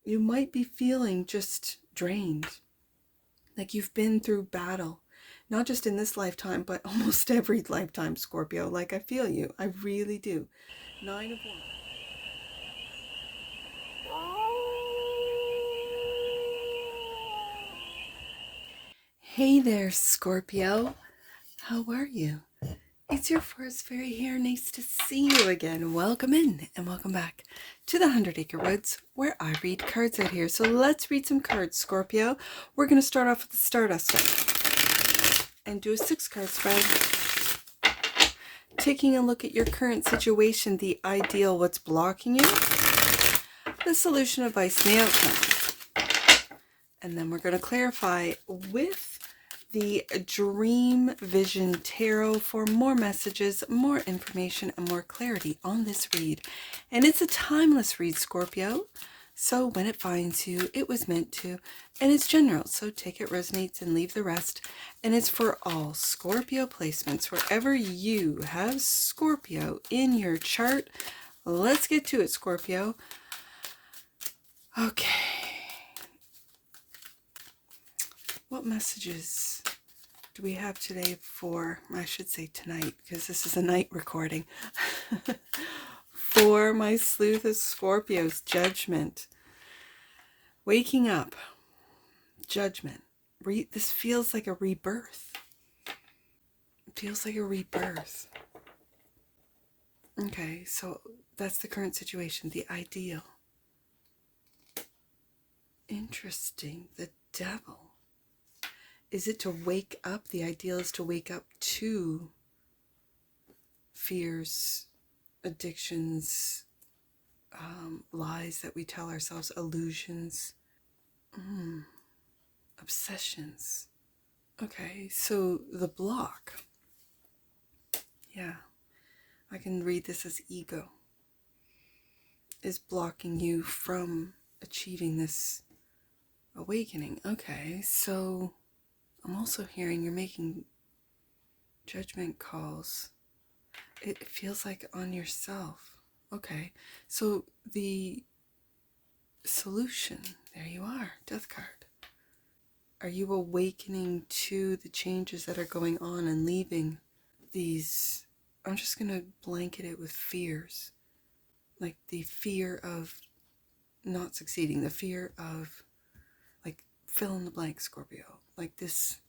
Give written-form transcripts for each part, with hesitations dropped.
You might be feeling just drained, like you've been through battle, not just in this lifetime, but almost every lifetime, Scorpio. Like, I feel you. I really do. 9 of Wands. Hey there, Scorpio. How are you? It's your first fairy here. Nice to see you again. Welcome in and welcome back to the 100-Acre Woods, where I read cards out here. So let's read some cards, Scorpio. We're going to start off with the Stardust deck and do a 6-card spread. Taking a look at your current situation, the ideal, what's blocking you, the solution, advice, and the outcome. And then we're going to clarify with the Dream Vision Tarot for more messages, more information, and more clarity on this read. And it's a timeless read, Scorpio. So when it finds you, it was meant to. And it's general, so take it resonates and leave the rest. And it's for all Scorpio placements, wherever you have Scorpio in your chart. Let's get to it, Scorpio. Okay. What messages do we have today for, I should say tonight, because this is a night recording, for my sleuth of Scorpios? Judgment. Waking up. Judgment. This feels like a rebirth. It feels like a rebirth. Okay, so that's the current situation, the ideal. Interesting. The Devil. Is it to wake up? The ideal is to wake up to fears, addictions, lies that we tell ourselves, illusions, obsessions. Okay, so the block. Yeah, I can read this as ego is blocking you from achieving this awakening. Okay, so I'm also hearing you're making judgment calls. It feels like on yourself. Okay, so the solution, there you are, Death card. Are you awakening to the changes that are going on and leaving these, I'm just going to blanket it with fears, like the fear of not succeeding, the fear of, like, fill in the blank, Scorpio, like this.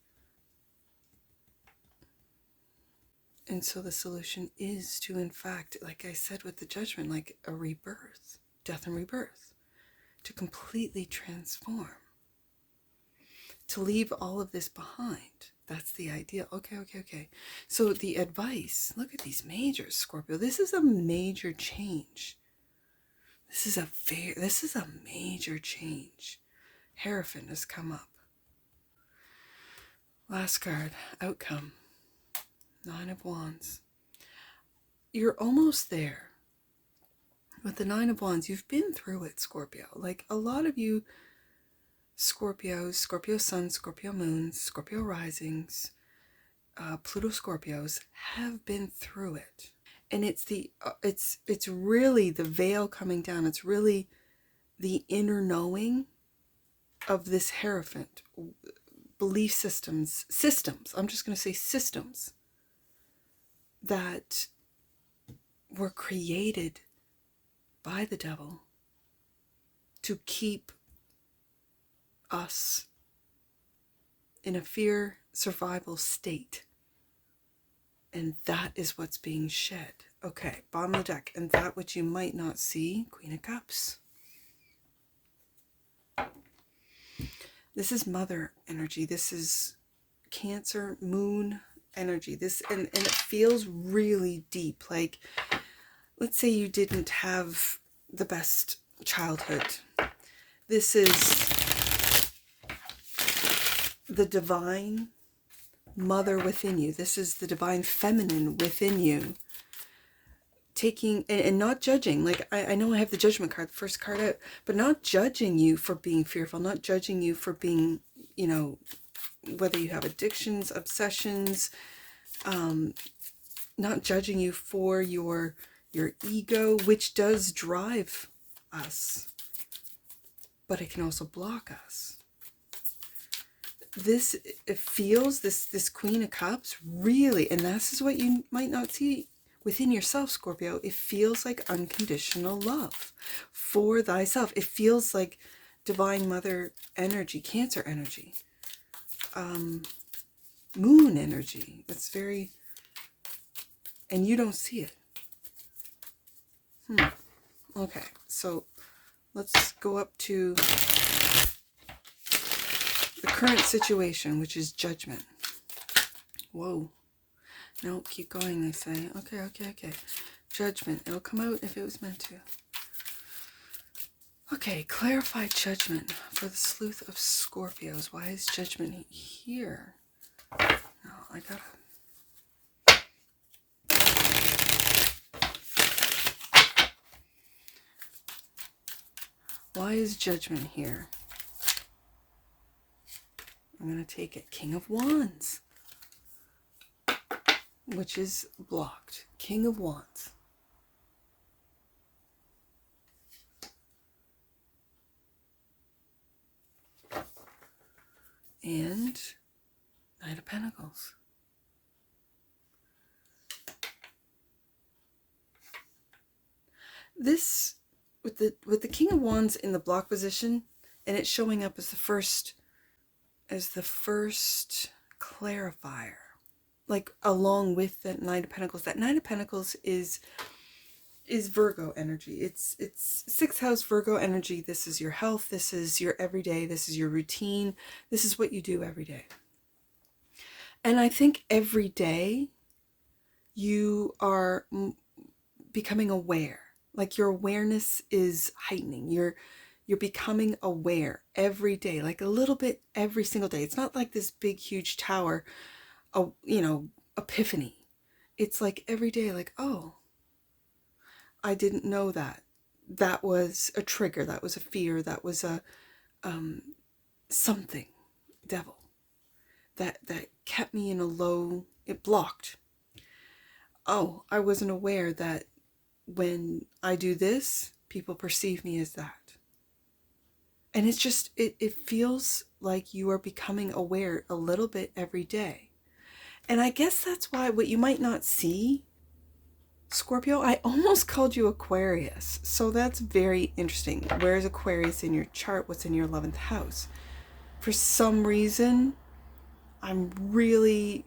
And so the solution is to, in fact, like I said with the judgment, like a rebirth, death and rebirth, to completely transform, to leave all of this behind. That's the ideal. Okay. So the advice, look at these majors, Scorpio. This is a major change. This is a major change. Hierophant has come up. Last card, outcome. 9 of Wands. You're almost there. With the 9 of Wands, you've been through it, Scorpio. Like a lot of you Scorpios, Scorpio Sun, Scorpio Moons, Scorpio Risings, Pluto Scorpios have been through it. And it's it's really the veil coming down. It's really the inner knowing of this Hierophant. Belief systems. I'm just going to say systems that were created by the devil to keep us in a fear survival state. And that is what's being shed. Okay, bottom of the deck. And that which you might not see, Queen of Cups. This is mother energy. This is Cancer, moon energy. This and it feels really deep. Like, let's say you didn't have the best childhood. This is the divine mother within you. This is the divine feminine within you. Taking and not judging. Like, I know I have the judgment card, the first card out, but not judging you for being fearful, not judging you for being, you know, whether you have addictions, obsessions, not judging you for your ego, which does drive us. but it can also block us. This, it feels, this Queen of Cups really, and this is what you might not see within yourself, Scorpio. It feels like unconditional love for thyself. It feels like Divine Mother energy, Cancer energy, Moon energy. It's very, and you don't see it. Okay, so let's go up to the current situation, which is Judgment. Whoa. No, keep going, they say. Okay. Judgment. It'll come out if it was meant to. Okay, clarify Judgment for the Sleuth of Scorpios. Why is Judgment here? No, I gotta... Why is Judgment here? I'm going to take it. King of Wands. Which is blocked. King of Wands. And Knight of Pentacles. This, with the King of Wands in the block position, and it's showing up as the first clarifier, like along with the Knight of Pentacles. That Knight of Pentacles is Virgo energy. It's 6th house Virgo energy. This is your health. This is your everyday. This is your routine. This is what you do every day. And I think every day you are becoming aware. Like your awareness is heightening. You're becoming aware every day, like a little bit every single day. It's not like this big, huge tower, epiphany. It's like every day, like, oh, I didn't know that. That was a trigger. That was a fear. That was a something, devil, that kept me in a low, it blocked. Oh, I wasn't aware that when I do this, people perceive me as that. And it's just, it feels like you are becoming aware a little bit every day. And I guess that's why what you might not see, Scorpio, I almost called you Aquarius. So that's very interesting. Where is Aquarius in your chart? What's in your 11th house? For some reason, I'm really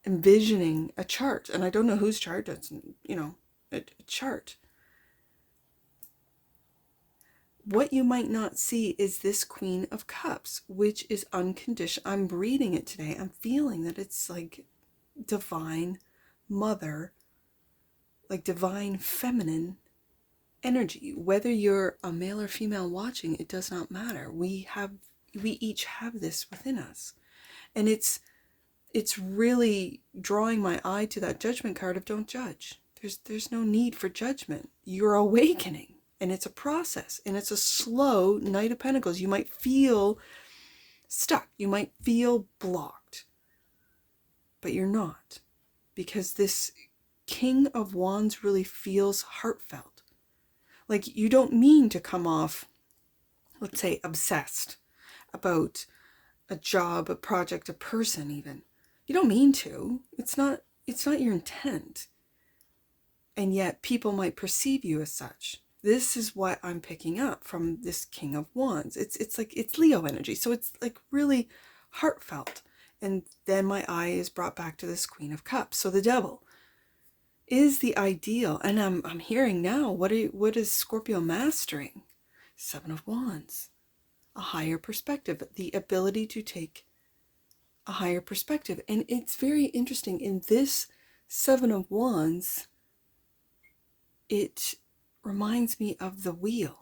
envisioning a chart. And I don't know whose chart. That's, a chart. What you might not see is this Queen of Cups, which is unconditional. I'm reading it today. I'm feeling that it's like Divine Mother, like divine feminine energy. Whether you're a male or female watching, it does not matter. We each have this within us. And it's really drawing my eye to that Judgment card of don't judge. There's no need for judgment. You're awakening. And it's a process, and it's a slow Knight of Pentacles. You might feel stuck. You might feel blocked. But you're not. Because this King of Wands really feels heartfelt. Like you don't mean to come off, let's say, obsessed about a job, a project, a person even. You don't mean to. It's not your intent. And yet people might perceive you as such. This is what I'm picking up from this King of Wands. It's like, it's Leo energy. So it's like really heartfelt. And then my eye is brought back to this Queen of Cups. So the devil is the ideal. And I'm hearing now, what is Scorpio mastering? 7 of Wands. A higher perspective. The ability to take a higher perspective. And it's very interesting. In this 7 of Wands, it reminds me of the wheel.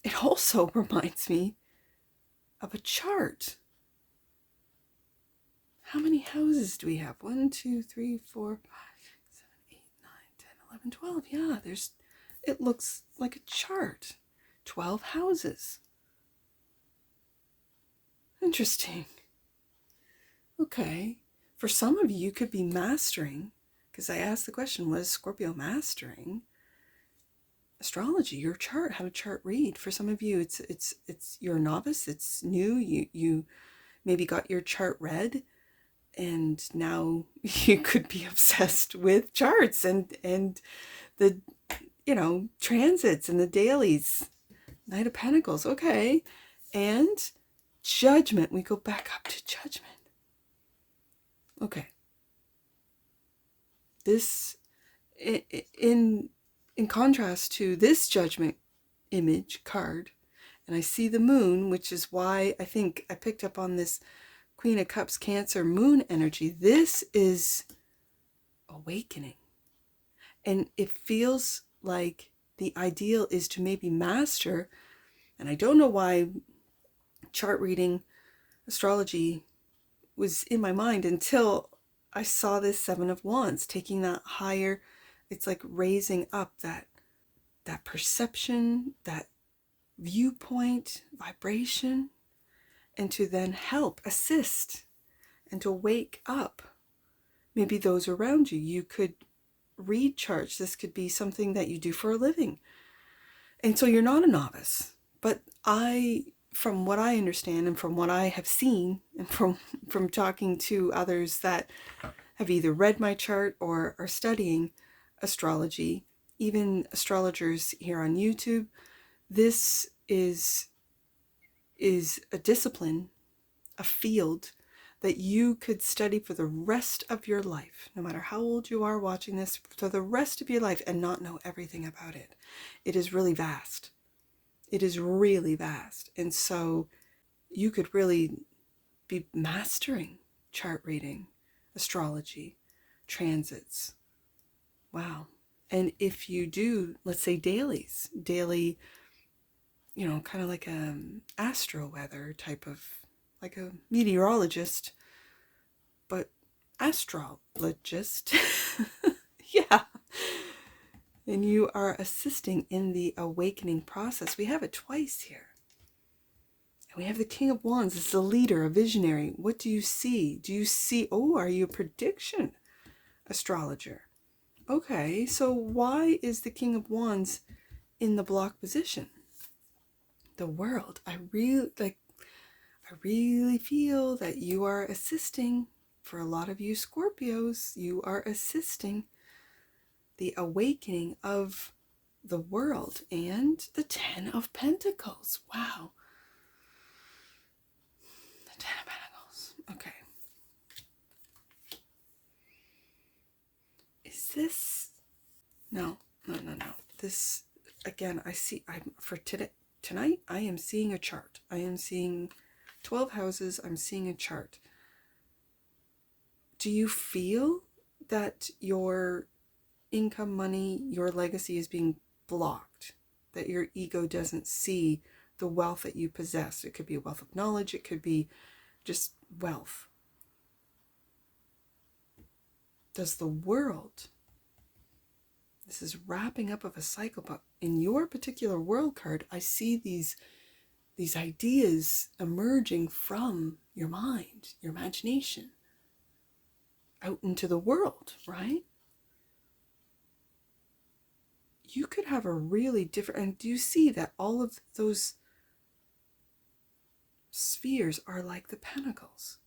It also reminds me of a chart. How many houses do we have? 1, 2, 3, 4, 5, 6, 7, 8, 9, 10, 11, 12. Yeah, it looks like a chart. 12 houses. Interesting. Okay. For some of you could be mastering, because I asked the question, was Scorpio mastering astrology, your chart, how to chart read. For some of you, it's you're a novice, it's new, you maybe got your chart read, and now you could be obsessed with charts and the, you know, transits and the dailies. Knight of Pentacles, okay. And Judgment, we go back up to Judgment. Okay. This, in contrast to this Judgment image card, and I see the moon, which is why I think I picked up on this Queen of Cups, Cancer, moon energy. This is awakening. And it feels like the ideal is to maybe master, and I don't know why chart reading, astrology was in my mind until I saw this Seven of Wands, taking that higher, it's like raising up that perception, that viewpoint, vibration, and to then help, assist, and to wake up maybe those around you. You could read charts. This could be something that you do for a living. And so you're not a novice. But from what I understand and from what I have seen, and from talking to others that have either read my chart or are studying astrology, even astrologers here on YouTube, this is a discipline, a field that you could study for the rest of your life, no matter how old you are watching this, for the rest of your life, and not know everything about it. It is really vast. It is really vast. And so you could really be mastering chart reading, astrology, transits. Wow. And if you do, let's say daily, you know, kind of like a astro weather type of, like a meteorologist, but astrologist. Yeah. And you are assisting in the awakening process. We have it twice here. And we have the King of Wands as the leader, a visionary. What do you see? Do you see, oh, are you a prediction astrologer? Okay, so why is the King of Wands in the block position? The World. I really feel that you are assisting, for a lot of you Scorpios, you are assisting the awakening of the world. And the Ten of Pentacles. Wow. The Ten of Pentacles. Okay. Is this... No. This, again, tonight, I am seeing a chart. I am seeing 12 houses. I'm seeing a chart. Do you feel that your income, money, your legacy is being blocked? That your ego doesn't see the wealth that you possess? It could be a wealth of knowledge. It could be just wealth. Does the world... This is wrapping up of a cycle, but in your particular world card, I see these ideas emerging from your mind, your imagination, out into the world, right? You could have a really different, and do you see that all of those spheres are like the pentacles?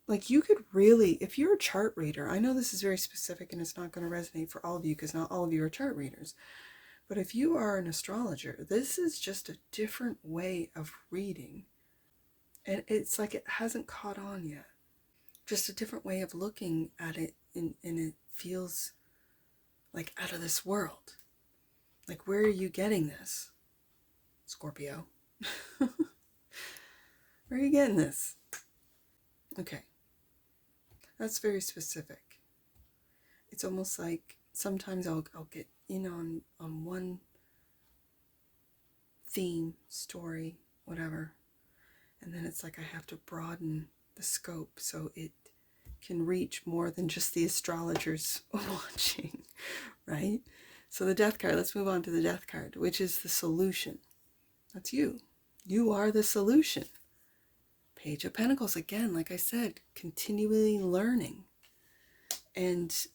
Like you could really, if you're a chart reader, I know this is very specific and it's not going to resonate for all of you because not all of you are chart readers. But if you are an astrologer, this is just a different way of reading. And it's like it hasn't caught on yet. Just a different way of looking at it, and it feels like out of this world. Like, where are you getting this, Scorpio? Where are you getting this? Okay. That's very specific. It's almost like sometimes I'll get in on one theme, story, whatever, and then it's like I have to broaden the scope so it can reach more than just the astrologers watching, right? So the Death card, let's move on to the Death card, which is the solution. That's you. You are the solution. Page of Pentacles, again, like I said, continually learning. And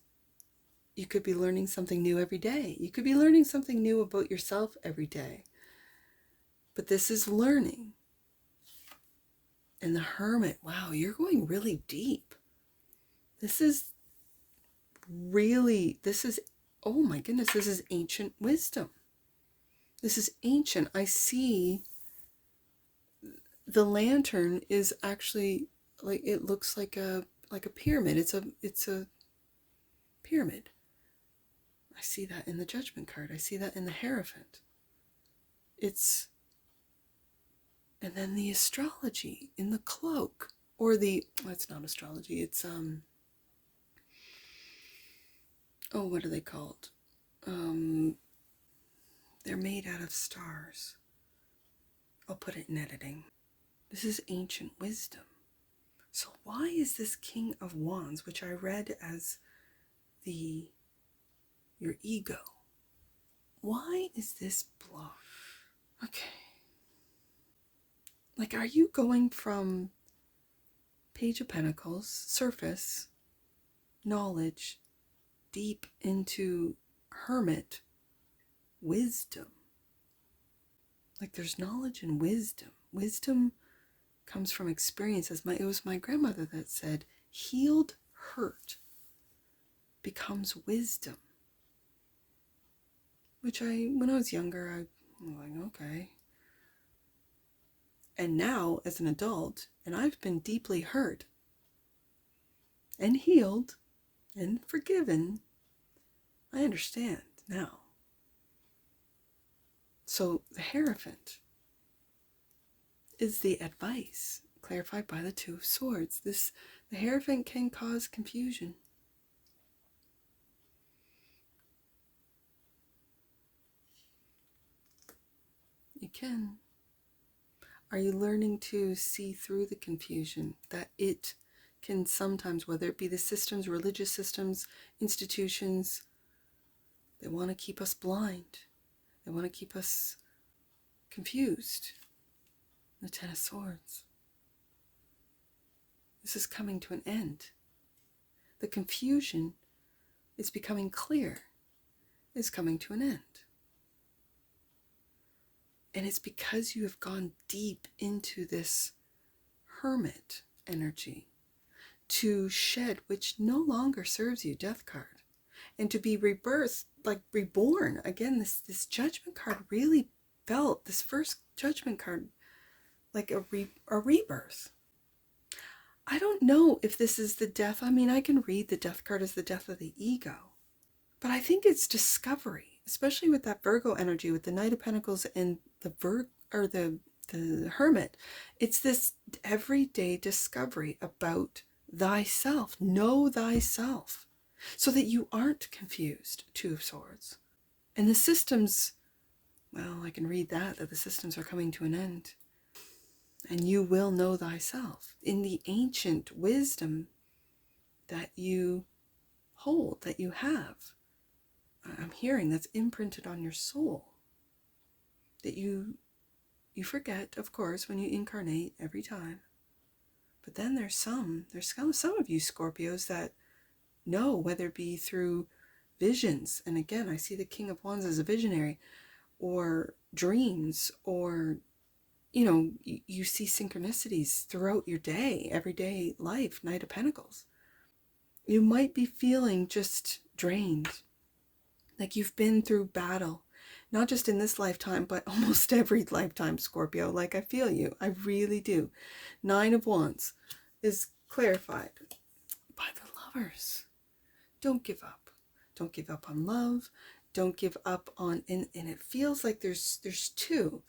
you could be learning something new every day. You could be learning something new about yourself every day. But this is learning. And the Hermit, wow, you're going really deep. This is really, oh my goodness, this is ancient wisdom. This is ancient. I see the lantern is actually like, it looks like a pyramid. It's a pyramid. I see that in the Judgment card. I see that in the Hierophant. And then the astrology in the cloak, or well, it's not astrology. It's what are they called? They're made out of stars. I'll put it in editing. This is ancient wisdom. So why is this King of Wands, which I read as your ego, why is this blocked? Okay. Like, are you going from Page of Pentacles, surface, knowledge, deep into Hermit, wisdom? Like, there's knowledge and wisdom. Wisdom comes from experience. It was my grandmother that said, healed hurt becomes wisdom. Which when I was younger, I was like, okay. And now, as an adult, and I've been deeply hurt and healed and forgiven, I understand now. So the Hierophant is the advice clarified by the Two of Swords. The Hierophant can cause confusion. It can. Are you learning to see through the confusion that it can sometimes, whether it be the systems, religious systems, institutions, they want to keep us blind. They want to keep us confused. The Ten of Swords. This is coming to an end. The confusion is becoming clear. It's coming to an end. And it's because you have gone deep into this Hermit energy to shed, which no longer serves you, Death card, and to be rebirthed, like reborn. Again, this Judgment card really felt, this first Judgment card, like a rebirth. I don't know if this is the death. I mean, I can read the Death card as the death of the ego, but I think it's discovery, especially with that Virgo energy, with the Knight of Pentacles and the Hermit. It's this everyday discovery about thyself. Know thyself, so that you aren't confused. Two of Swords. And the systems, well, I can read that the systems are coming to an end. And you will know thyself in the ancient wisdom that you hold, that you have. I'm hearing that's imprinted on your soul. That you forget, of course, when you incarnate every time. But then there's some of you Scorpios that know, whether it be through visions. And again, I see the King of Wands as a visionary, or dreams, or you see synchronicities throughout your day, everyday life, Knight of Pentacles. You might be feeling just drained, like you've been through battle, not just in this lifetime, but almost every lifetime, Scorpio. Like, I feel you. I really do. Nine of Wands is clarified by the Lovers. Don't give up. Don't give up on love. Don't give up on, and it feels like there's two.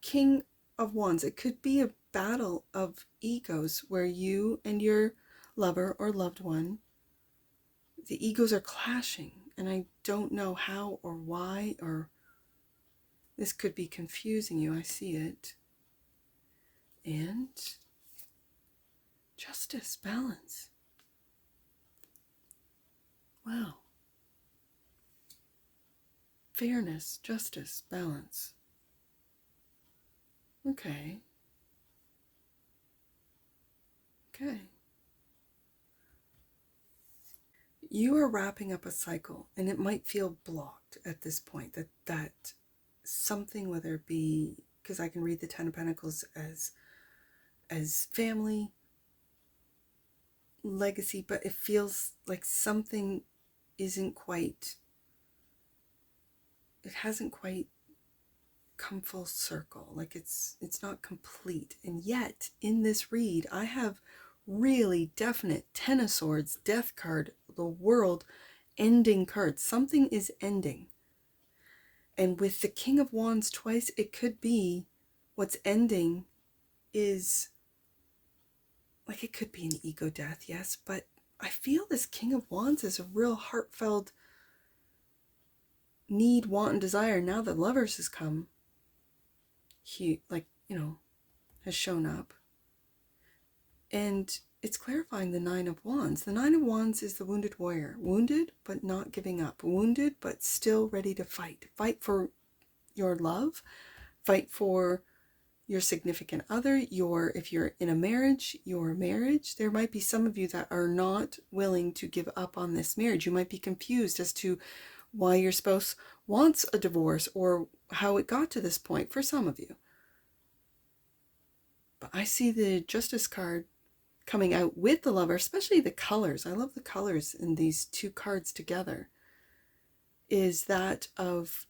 King of Wands. It could be a battle of egos where you and your lover or loved one, the egos are clashing, and I don't know how or why, or this could be confusing you. I see it. And justice, balance. Wow. Fairness, justice, balance. Okay. Okay. you are wrapping up a cycle, and it might feel blocked at this point, that something, whether it be, because I can read the Ten of Pentacles as family, legacy, but it feels like something isn't quite, it hasn't quite come full circle, like it's not complete. And yet in this read I have really definite Ten of Swords, Death card, the World, ending cards. Something is ending. And with the King of Wands twice, it could be what's ending is, like, it could be an ego death, yes, but I feel this King of Wands is a real heartfelt need, want, and desire. Now that Lovers has come, he, like, you know, has shown up. And it's clarifying the Nine of Wands. The Nine of Wands is the wounded warrior. Wounded, but not giving up. Wounded, but still ready to fight. Fight for your love. Fight for your significant other. If you're in a marriage, your marriage. There might be some of you that are not willing to give up on this marriage. You might be confused as to why your spouse wants a divorce or how it got to this point for some of you. But I see the Justice card coming out with the Lover, especially the colors. I love the colors in these two cards together. Is that of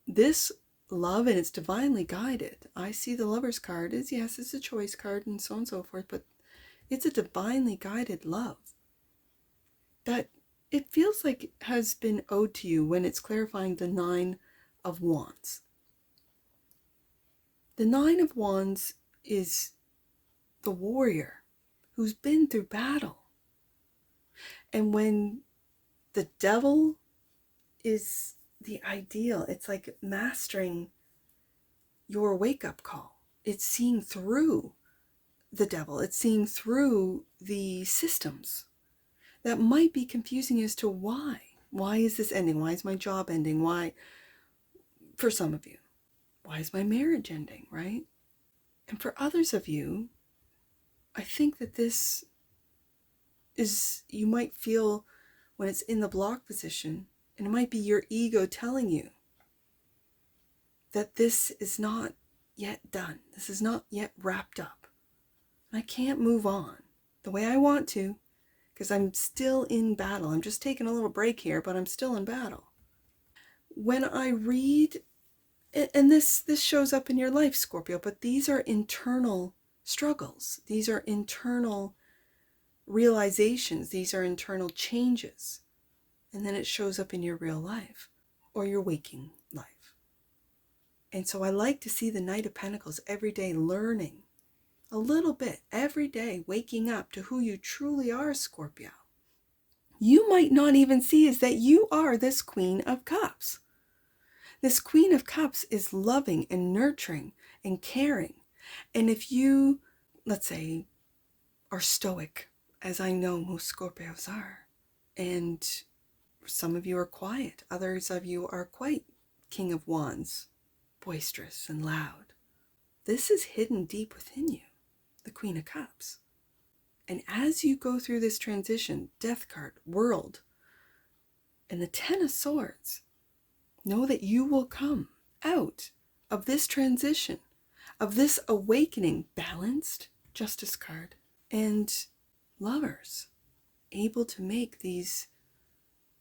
this love, and it's divinely guided. I see the Lover's card is, yes, it's a choice card and so on and so forth, but it's a divinely guided love that it feels like has been owed to you when it's clarifying the Nine of Wands. The Nine of Wands is the warrior who's been through battle. And when the Devil is the ideal, it's like mastering your wake-up call. It's seeing through the Devil. It's seeing through the systems that might be confusing as to why. Why is this ending? Why is my job ending? Why, for some of you, why is my marriage ending, right? And for others of you, I think that this is, you might feel when it's in the block position, and it might be your ego telling you that this is not yet done. This is not yet wrapped up. And I can't move on the way I want to because I'm still in battle. I'm just taking a little break here, but I'm still in battle. When I read, and this shows up in your life, Scorpio, but these are internal struggles. These are internal realizations. These are internal changes. And then it shows up in your real life or your waking life. And so I like to see the Knight of Pentacles every day, learning a little bit every day, waking up to who you truly are, Scorpio. You might not even see is that you are this Queen of Cups. This Queen of Cups is loving and nurturing and caring. And if you, let's say, are stoic, as I know most Scorpios are, and some of you are quiet, others of you are quite King of Wands, boisterous and loud. This is hidden deep within you, the Queen of Cups. And as you go through this transition, Death card, World, and the Ten of Swords, know that you will come out of this transition, of this awakening, balanced, Justice card, and Lovers, able to make these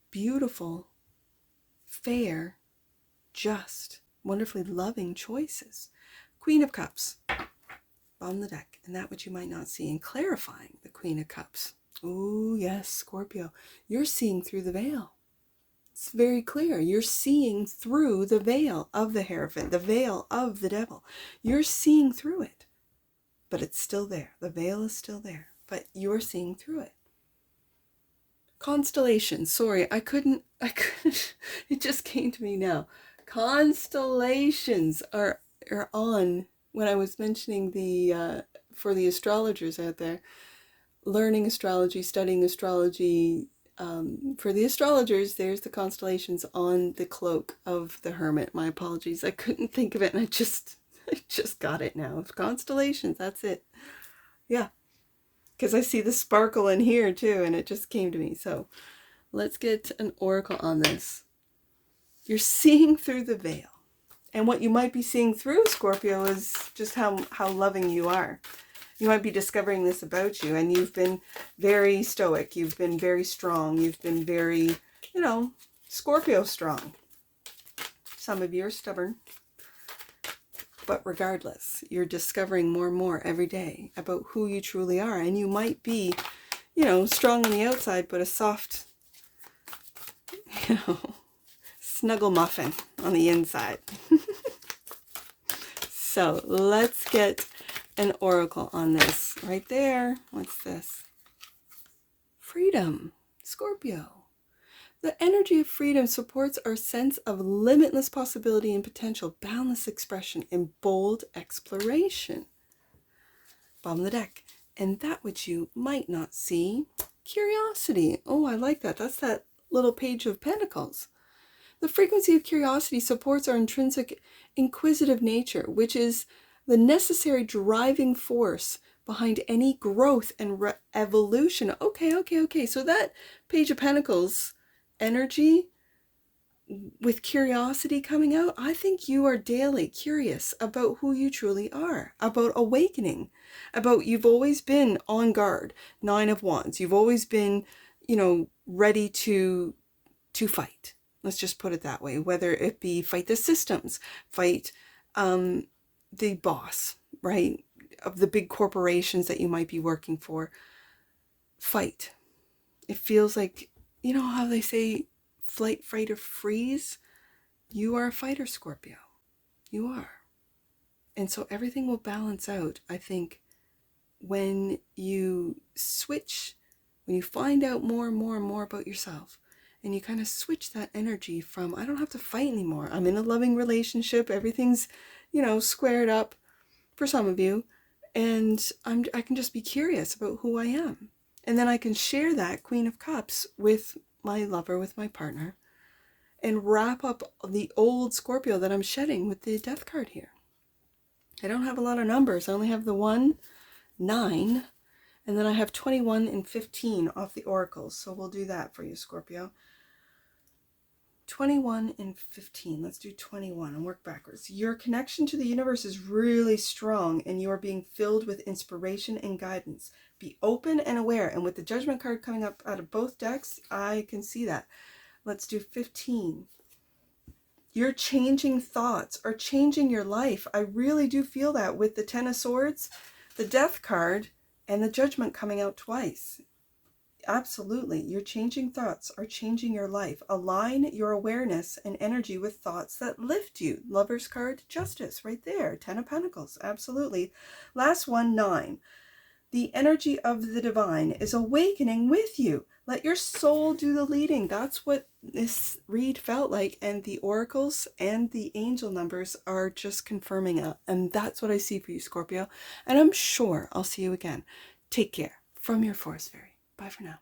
beautiful, fair, just, wonderfully loving choices. Queen of Cups, bottom of the deck, and that which you might not see, and clarifying the Queen of Cups. Oh yes, Scorpio, you're seeing through the veil. It's very clear. You're seeing through the veil of the Hierophant, the veil of the Devil. You're seeing through it, but it's still there. The veil is still there, but you're seeing through it. Constellations. Sorry, I couldn't, it just came to me now. Constellations are on when I was mentioning the, for the astrologers out there, learning astrology, studying astrology. For the astrologers, there's the constellations on the cloak of the Hermit. My apologies. I couldn't think of it and I just got it now. Constellations, that's it. Yeah. Because I see the sparkle in here too, and it just came to me. So Let's get an oracle on this. You're seeing through the veil. And what you might be seeing through, Scorpio, is just how loving you are. You might be discovering this about you, and you've been very stoic. You've been very strong. You've been very, you know, Scorpio strong. Some of you are stubborn. But regardless, you're discovering more and more every day about who you truly are. And you might be, you know, strong on the outside, but a soft, you know, snuggle muffin on the inside. So let's get an oracle on this. Right there. What's this? Freedom. Scorpio. The energy of freedom supports our sense of limitless possibility and potential, boundless expression, and bold exploration. Bottom of the deck. And that which you might not see. Curiosity. Oh, I like that. That's that little page of pentacles. The frequency of curiosity supports our intrinsic inquisitive nature, which is the necessary driving force behind any growth and evolution. Okay. So that page of pentacles energy with curiosity coming out, I think you are daily curious about who you truly are, about awakening, about you've always been on guard. 9 of Wands. You've always been, you know, ready to fight. Let's just put it that way. Whether it be fight the systems, fight the boss, right? Of the big corporations that you might be working for. Fight. It feels like, you know how they say flight, fight, or freeze? You are a fighter, Scorpio. You are. And so everything will balance out, I think, when you switch, when you find out more and more about yourself. And you kind of switch that energy from, I don't have to fight anymore. I'm in a loving relationship. Everything's, you know, squared up for some of you. And I can just be curious about who I am. And then I can share that Queen of Cups with my lover, with my partner. And wrap up the old Scorpio that I'm shedding with the Death card here. I don't have a lot of numbers. I only have the 1, 9. And then I have 21 and 15 off the oracles. So we'll do that for you, Scorpio. 21 and 15. Let's do 21 and work backwards. Your connection to the universe is really strong and you are being filled with inspiration and guidance. Be open and aware. And with the Judgment card coming up out of both decks, I can see that. Let's do 15. Your changing thoughts are changing your life. I really do feel that with the 10 of Swords, the Death card, and the Judgment coming out twice. Absolutely. Your changing thoughts are changing your life. Align your awareness and energy with thoughts that lift you. Lover's card, Justice, right there. 10 of Pentacles. Absolutely. Last one, 9. The energy of the divine is awakening with you. Let your soul do the leading. That's what this read felt like. And the oracles and the angel numbers are just confirming it. And that's what I see for you, Scorpio. And I'm sure I'll see you again. Take care. From your Forest Fairy. Bye for now.